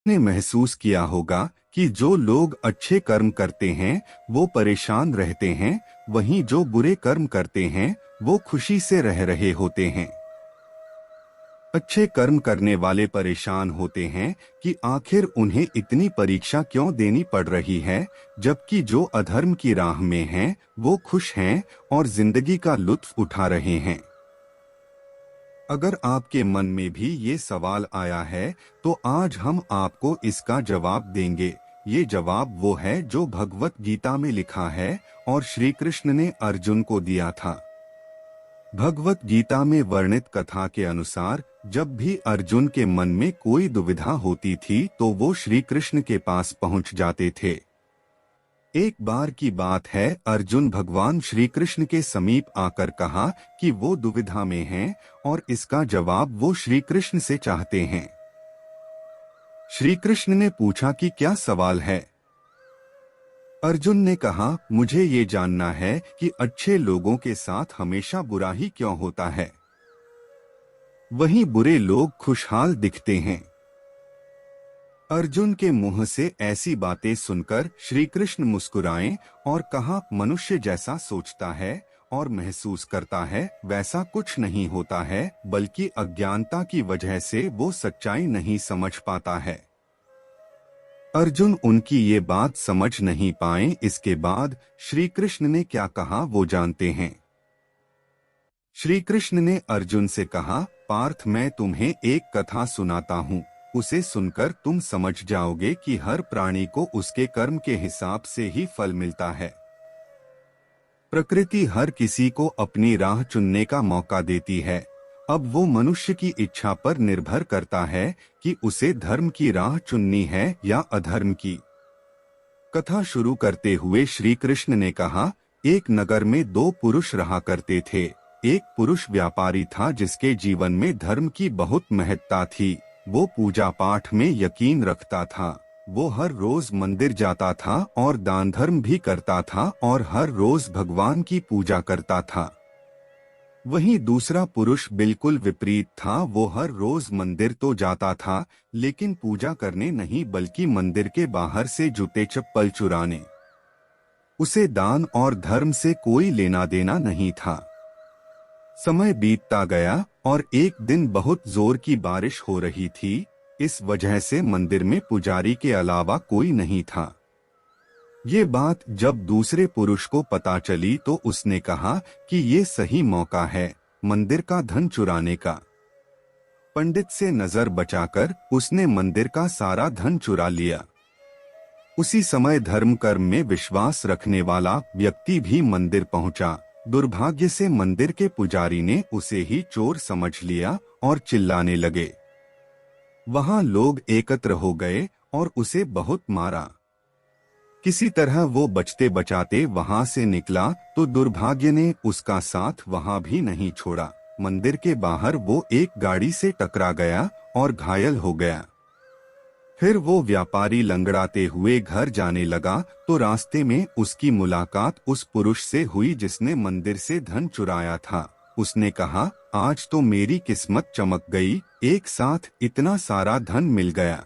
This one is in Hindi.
ने महसूस किया होगा कि जो लोग अच्छे कर्म करते हैं वो परेशान रहते हैं, वहीं जो बुरे कर्म करते हैं वो खुशी से रह रहे होते हैं। अच्छे कर्म करने वाले परेशान होते हैं कि आखिर उन्हें इतनी परीक्षा क्यों देनी पड़ रही है, जबकि जो अधर्म की राह में हैं वो खुश हैं और जिंदगी का लुत्फ उठा रहे हैं। अगर आपके मन में भी ये सवाल आया है तो आज हम आपको इसका जवाब देंगे। ये जवाब वो है जो भगवत गीता में लिखा है और श्री कृष्ण ने अर्जुन को दिया था। भगवत गीता में वर्णित कथा के अनुसार जब भी अर्जुन के मन में कोई दुविधा होती थी तो वो श्री कृष्ण के पास पहुंच जाते थे। एक बार की बात है, अर्जुन भगवान श्री कृष्ण के समीप आकर कहा कि वो दुविधा में हैं और इसका जवाब वो श्री कृष्ण से चाहते हैं। श्री कृष्ण ने पूछा कि क्या सवाल है। अर्जुन ने कहा, मुझे ये जानना है कि अच्छे लोगों के साथ हमेशा बुरा ही क्यों होता है, वहीं बुरे लोग खुशहाल दिखते हैं। अर्जुन के मुंह से ऐसी बातें सुनकर श्री कृष्ण मुस्कुराए और कहा, मनुष्य जैसा सोचता है और महसूस करता है वैसा कुछ नहीं होता है, बल्कि अज्ञानता की वजह से वो सच्चाई नहीं समझ पाता है। अर्जुन उनकी ये बात समझ नहीं पाए। इसके बाद श्री कृष्ण ने क्या कहा वो जानते हैं। श्री कृष्ण ने अर्जुन से कहा, पार्थ, मैं तुम्हें एक कथा सुनाता हूँ, उसे सुनकर तुम समझ जाओगे कि हर प्राणी को उसके कर्म के हिसाब से ही फल मिलता है। प्रकृति हर किसी को अपनी राह चुनने का मौका देती है। अब वो मनुष्य की इच्छा पर निर्भर करता है कि उसे धर्म की राह चुननी है या अधर्म की। कथा शुरू करते हुए श्री कृष्ण ने कहा, एक नगर में दो पुरुष रहा करते थे। एक पुरुष व्यापारी था जिसके जीवन में धर्म की बहुत महत्ता थी। वो पूजा पाठ में यकीन रखता था। वो हर रोज मंदिर जाता था और दान धर्म भी करता था और हर रोज भगवान की पूजा करता था। वहीं दूसरा पुरुष बिल्कुल विपरीत था। वो हर रोज मंदिर तो जाता था लेकिन पूजा करने नहीं, बल्कि मंदिर के बाहर से जूते चप्पल चुराने। उसे दान और धर्म से कोई लेना देना नहीं था। समय बीतता गया और एक दिन बहुत जोर की बारिश हो रही थी। इस वजह से मंदिर में पुजारी के अलावा कोई नहीं था। ये बात जब दूसरे पुरुष को पता चली तो उसने कहा कि ये सही मौका है मंदिर का धन चुराने का। पंडित से नजर बचाकर उसने मंदिर का सारा धन चुरा लिया। उसी समय धर्म कर्म में विश्वास रखने वाला व्यक्ति भी मंदिर पहुंचा। दुर्भाग्य से मंदिर के पुजारी ने उसे ही चोर समझ लिया और चिल्लाने लगे। वहां लोग एकत्र हो गए और उसे बहुत मारा। किसी तरह वो बचते बचाते वहां से निकला तो दुर्भाग्य ने उसका साथ वहां भी नहीं छोड़ा। मंदिर के बाहर वो एक गाड़ी से टकरा गया और घायल हो गया। फिर वो व्यापारी लंगड़ाते हुए घर जाने लगा तो रास्ते में उसकी मुलाकात उस पुरुष से हुई जिसने मंदिर से धन चुराया था। उसने कहा, आज तो मेरी किस्मत चमक गई, एक साथ इतना सारा धन मिल गया।